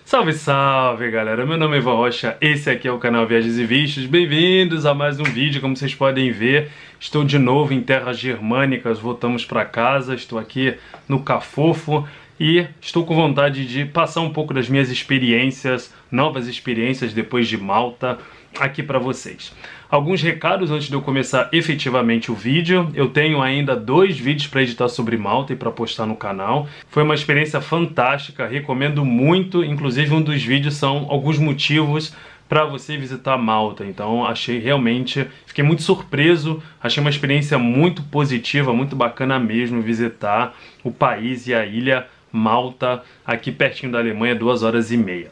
Salve, salve, galera! Meu nome é Ivan Rocha, esse aqui é o canal Viagens e Vistos. Bem-vindos a mais um vídeo. Como vocês podem ver, estou de novo em terras germânicas, voltamos para casa. Estou aqui no Cafofo e estou com vontade de passar um pouco das minhas experiências, novas experiências depois de Malta, aqui para vocês. Alguns recados antes de eu começar efetivamente o vídeo. Eu tenho ainda 2 vídeos para editar sobre Malta e para postar no canal. Foi uma experiência fantástica, recomendo muito. Inclusive um dos vídeos são alguns motivos para você visitar Malta. Então achei realmente, fiquei muito surpreso, achei uma experiência muito positiva, muito bacana mesmo visitar o país e a ilha Malta, aqui pertinho da Alemanha, 2h30.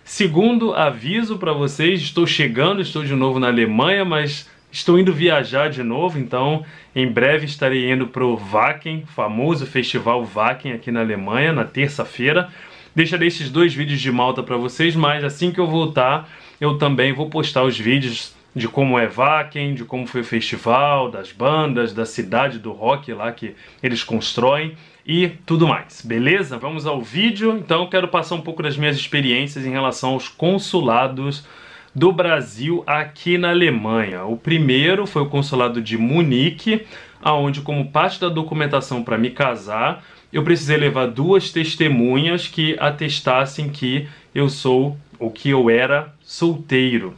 Segundo aviso para vocês, estou de novo na Alemanha, mas estou indo viajar de novo, então em breve estarei indo para o Wacken, famoso festival Wacken aqui na Alemanha, na terça-feira. Deixarei esses 2 vídeos de Malta para vocês, mas assim que eu voltar, eu também vou postar os vídeos de como é Wacken, de como foi o festival, das bandas, da cidade do rock lá que eles constroem e tudo mais, beleza? Vamos ao vídeo. Então eu quero passar um pouco das minhas experiências em relação aos consulados do Brasil aqui na Alemanha. O primeiro foi o consulado de Munique, onde, como parte da documentação para me casar, eu precisei levar 2 testemunhas que atestassem que eu sou, ou que eu era, solteiro.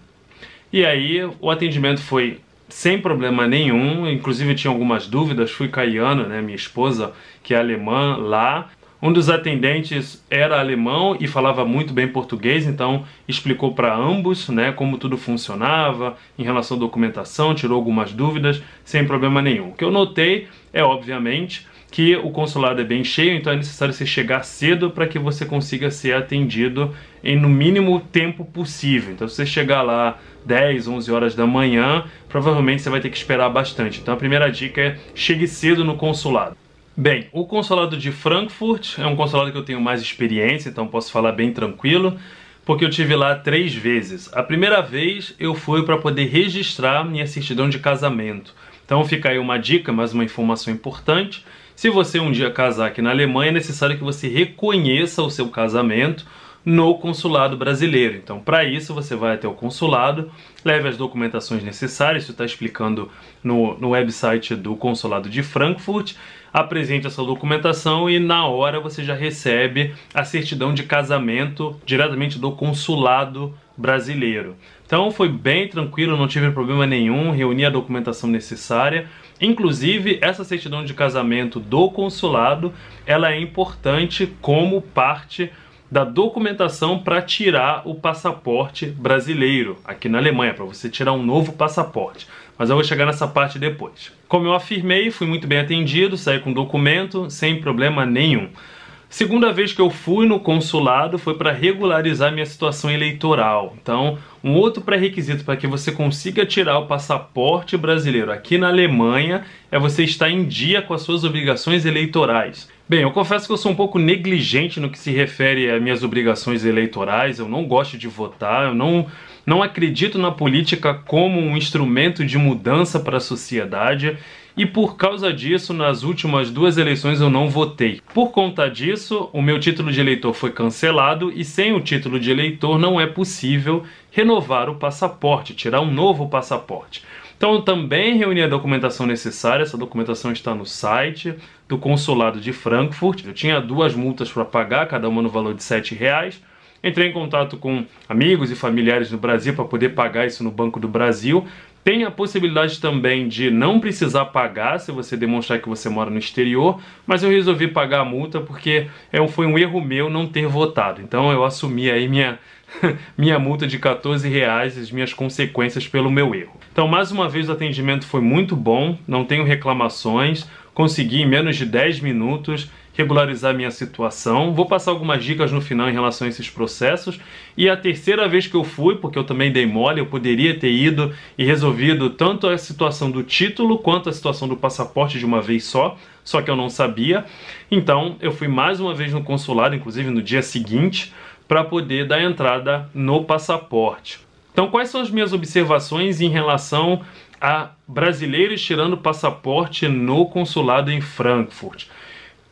E aí o atendimento foi sem problema nenhum, inclusive eu tinha algumas dúvidas, fui com a Iana, né, minha esposa, que é alemã, lá. Um dos atendentes era alemão e falava muito bem português, então explicou para ambos, né, como tudo funcionava em relação à documentação, tirou algumas dúvidas, sem problema nenhum. O que eu notei é, obviamente, que o consulado é bem cheio, então é necessário você chegar cedo para que você consiga ser atendido em no mínimo tempo possível. Então se você chegar lá 10, 11 horas da manhã, provavelmente você vai ter que esperar bastante. Então a primeira dica é chegue cedo no consulado. Bem, o consulado de Frankfurt é um consulado que eu tenho mais experiência, então posso falar bem tranquilo, porque eu tive lá 3 vezes. A primeira vez eu fui para poder registrar minha certidão de casamento. Então fica aí uma dica, mais uma informação importante. Se você um dia casar aqui na Alemanha, é necessário que você reconheça o seu casamento no consulado brasileiro. Então, para isso, você vai até o consulado, leve as documentações necessárias, isso está explicando no website do consulado de Frankfurt, apresente essa documentação e na hora você já recebe a certidão de casamento diretamente do consulado brasileiro. Então foi bem tranquilo, não tive problema nenhum, reuni a documentação necessária. Inclusive, essa certidão de casamento do consulado, ela é importante como parte da documentação para tirar o passaporte brasileiro aqui na Alemanha, para você tirar um novo passaporte. Mas eu vou chegar nessa parte depois. Como eu afirmei, fui muito bem atendido, saí com documento sem problema nenhum. Segunda vez que eu fui no consulado foi para regularizar minha situação eleitoral. Então, um outro pré-requisito para que você consiga tirar o passaporte brasileiro aqui na Alemanha é você estar em dia com as suas obrigações eleitorais. Bem, eu confesso que eu sou um pouco negligente no que se refere às minhas obrigações eleitorais. Eu não gosto de votar, eu não acredito na política como um instrumento de mudança para a sociedade. E por causa disso, nas últimas 2 eleições eu não votei. Por conta disso, o meu título de eleitor foi cancelado e sem o título de eleitor não é possível renovar o passaporte, tirar um novo passaporte. Então eu também reuni a documentação necessária, essa documentação está no site do consulado de Frankfurt. Eu tinha 2 multas para pagar, cada uma no valor de R$7. Entrei em contato com amigos e familiares no Brasil para poder pagar isso no Banco do Brasil. Tem a possibilidade também de não precisar pagar se você demonstrar que você mora no exterior, mas eu resolvi pagar a multa porque foi um erro meu não ter votado. Então eu assumi aí minha multa de R$14 e as minhas consequências pelo meu erro. Então mais uma vez o atendimento foi muito bom, não tenho reclamações, consegui em menos de 10 minutos regularizar minha situação. Vou passar algumas dicas no final em relação a esses processos. E a terceira vez que eu fui, porque eu também dei mole, eu poderia ter ido e resolvido tanto a situação do título quanto a situação do passaporte de uma vez só que eu não sabia. Então eu fui mais uma vez no consulado, inclusive no dia seguinte, para poder dar entrada no passaporte. Então quais são as minhas observações em relação a brasileiros tirando passaporte no consulado em Frankfurt?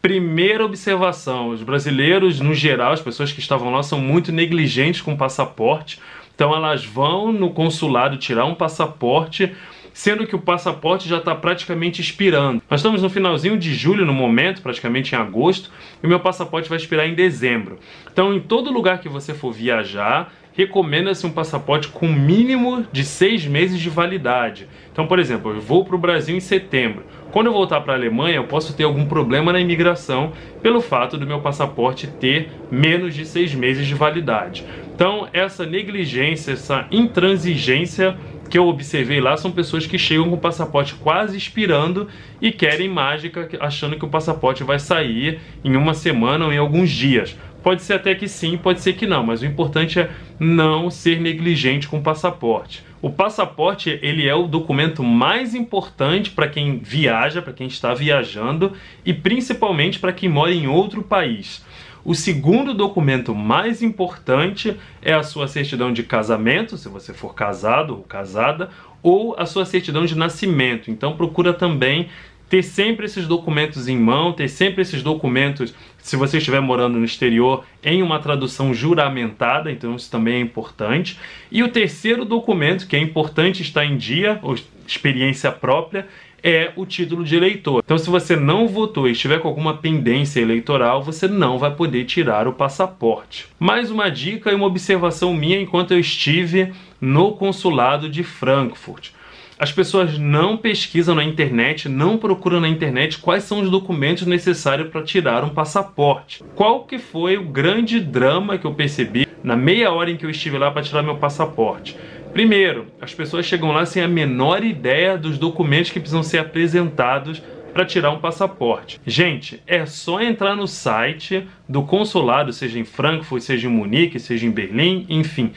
Primeira observação, os brasileiros, no geral, as pessoas que estavam lá são muito negligentes com o passaporte, então elas vão no consulado tirar um passaporte, sendo que o passaporte já está praticamente expirando. Nós estamos no finalzinho de julho no momento, praticamente em agosto, e o meu passaporte vai expirar em dezembro. Então, em todo lugar que você for viajar, recomenda-se um passaporte com mínimo de 6 meses de validade. Então, por exemplo, eu vou para o Brasil em setembro. Quando eu voltar para a Alemanha, eu posso ter algum problema na imigração pelo fato do meu passaporte ter menos de 6 meses de validade. Então, essa negligência, essa intransigência que eu observei lá são pessoas que chegam com o passaporte quase expirando e querem mágica, achando que o passaporte vai sair em uma semana ou em alguns dias. Pode ser até que sim, pode ser que não, mas o importante é não ser negligente com o passaporte. O passaporte, ele é o documento mais importante para quem viaja, para quem está viajando e principalmente para quem mora em outro país. O segundo documento mais importante é a sua certidão de casamento, se você for casado ou casada, ou a sua certidão de nascimento. Então procura também ter sempre esses documentos em mão, ter sempre esses documentos, se você estiver morando no exterior, em uma tradução juramentada, então isso também é importante. E o terceiro documento, que é importante estar em dia, ou experiência própria, é o título de eleitor. Então, se você não votou e estiver com alguma pendência eleitoral, você não vai poder tirar o passaporte. Mais uma dica e uma observação minha enquanto eu estive no consulado de Frankfurt. As pessoas não pesquisam na internet, não procuram na internet quais são os documentos necessários para tirar um passaporte. Qual que foi o grande drama que eu percebi na meia hora em que eu estive lá para tirar meu passaporte? Primeiro, as pessoas chegam lá sem a menor ideia dos documentos que precisam ser apresentados para tirar um passaporte. Gente, é só entrar no site do consulado, seja em Frankfurt, seja em Munique, seja em Berlim, enfim.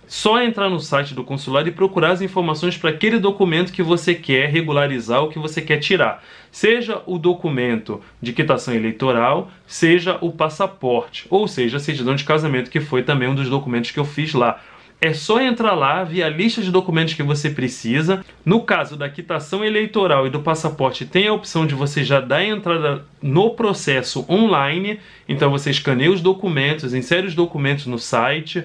Só entrar no site do consulado e procurar as informações para aquele documento que você quer regularizar ou que você quer tirar. Seja o documento de quitação eleitoral, seja o passaporte, ou seja a certidão de casamento, que foi também um dos documentos que eu fiz lá. É só entrar lá, ver a lista de documentos que você precisa. No caso da quitação eleitoral e do passaporte, tem a opção de você já dar entrada no processo online. Então você escaneia os documentos, insere os documentos no site,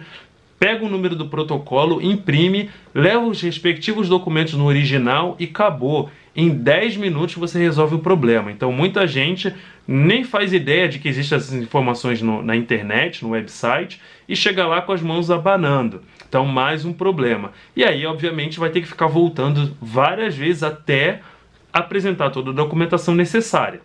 pega o número do protocolo, imprime, leva os respectivos documentos no original e acabou. Em 10 minutos você resolve o problema. Então muita gente nem faz ideia de que existem essas informações na internet, no website, e chega lá com as mãos abanando. Então mais um problema. E aí obviamente vai ter que ficar voltando várias vezes até apresentar toda a documentação necessária.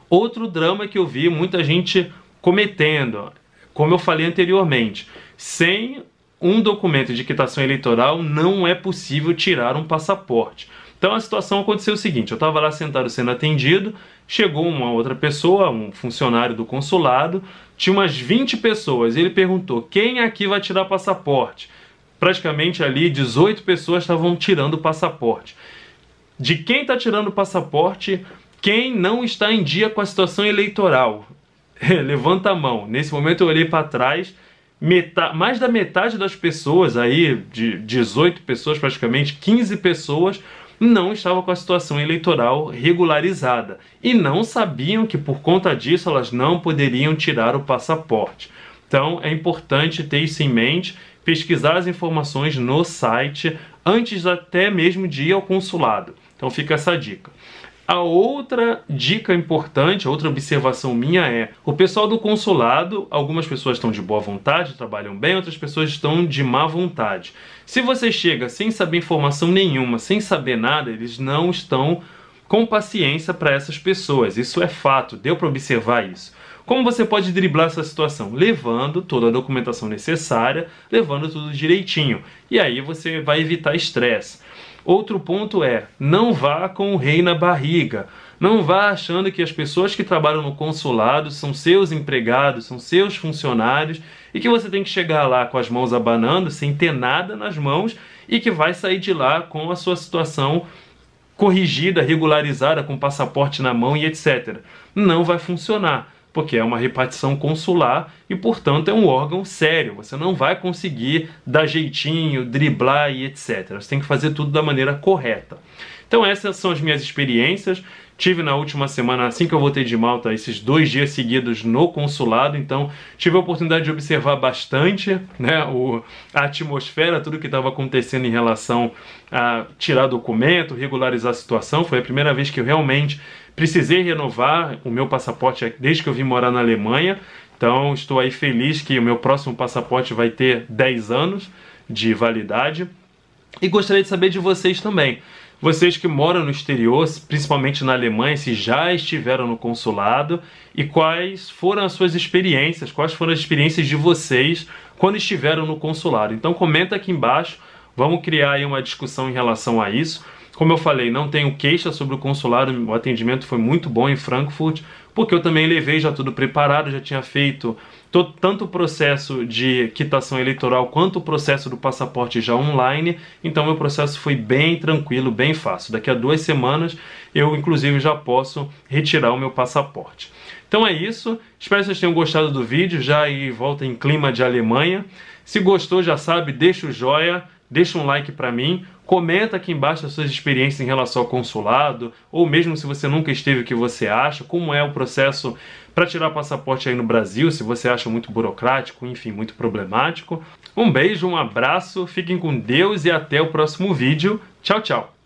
Outro drama que eu vi muita gente cometendo, como eu falei anteriormente, sem um documento de quitação eleitoral não é possível tirar um passaporte. Então a situação aconteceu o seguinte, eu estava lá sentado sendo atendido, chegou uma outra pessoa, um funcionário do consulado, tinha umas 20 pessoas, e ele perguntou, quem aqui vai tirar passaporte? Praticamente ali 18 pessoas estavam tirando o passaporte. De quem está tirando o passaporte, quem não está em dia com a situação eleitoral? Levanta a mão. Nesse momento eu olhei para trás, mais da metade das pessoas, aí de 18 pessoas praticamente, 15 pessoas, não estavam com a situação eleitoral regularizada e não sabiam que por conta disso elas não poderiam tirar o passaporte. Então é importante ter isso em mente, pesquisar as informações no site antes até mesmo de ir ao consulado. Então fica essa dica. A outra dica importante, a outra observação minha é, o pessoal do consulado, algumas pessoas estão de boa vontade, trabalham bem, outras pessoas estão de má vontade. Se você chega sem saber informação nenhuma, sem saber nada, eles não estão com paciência para essas pessoas. Isso é fato, deu para observar isso. Como você pode driblar essa situação? Levando toda a documentação necessária, levando tudo direitinho. E aí você vai evitar estresse. Outro ponto é, não vá com o rei na barriga. Não vá achando que as pessoas que trabalham no consulado são seus empregados, são seus funcionários e que você tem que chegar lá com as mãos abanando, sem ter nada nas mãos e que vai sair de lá com a sua situação corrigida, regularizada, com passaporte na mão e etc. Não vai funcionar, porque é uma repartição consular e, portanto, é um órgão sério. Você não vai conseguir dar jeitinho, driblar e etc. Você tem que fazer tudo da maneira correta. Então essas são as minhas experiências. Tive na última semana, assim que eu voltei de Malta, esses 2 dias seguidos no consulado, então tive a oportunidade de observar bastante, né, a atmosfera, tudo que estava acontecendo em relação a tirar documento, regularizar a situação. Foi a primeira vez que eu realmente precisei renovar o meu passaporte desde que eu vim morar na Alemanha. Então estou aí feliz que o meu próximo passaporte vai ter 10 anos de validade. E gostaria de saber de vocês também. Vocês que moram no exterior, principalmente na Alemanha, se já estiveram no consulado, e quais foram as suas experiências, quais foram as experiências de vocês quando estiveram no consulado. Então comenta aqui embaixo, vamos criar aí uma discussão em relação a isso. Como eu falei, não tenho queixa sobre o consulado, o atendimento foi muito bom em Frankfurt, porque eu também levei já tudo preparado, já tinha feito tanto o processo de quitação eleitoral quanto o processo do passaporte já online, então meu processo foi bem tranquilo, bem fácil. Daqui a 2 semanas eu inclusive já posso retirar o meu passaporte. Então é isso, espero que vocês tenham gostado do vídeo, já aí volta em clima de Alemanha. Se gostou, já sabe, deixa o joia, deixa um like pra mim, comenta aqui embaixo as suas experiências em relação ao consulado, ou mesmo se você nunca esteve, o que você acha, como é o processo para tirar passaporte aí no Brasil, se você acha muito burocrático, enfim, muito problemático. Um beijo, um abraço, fiquem com Deus e até o próximo vídeo. Tchau, tchau!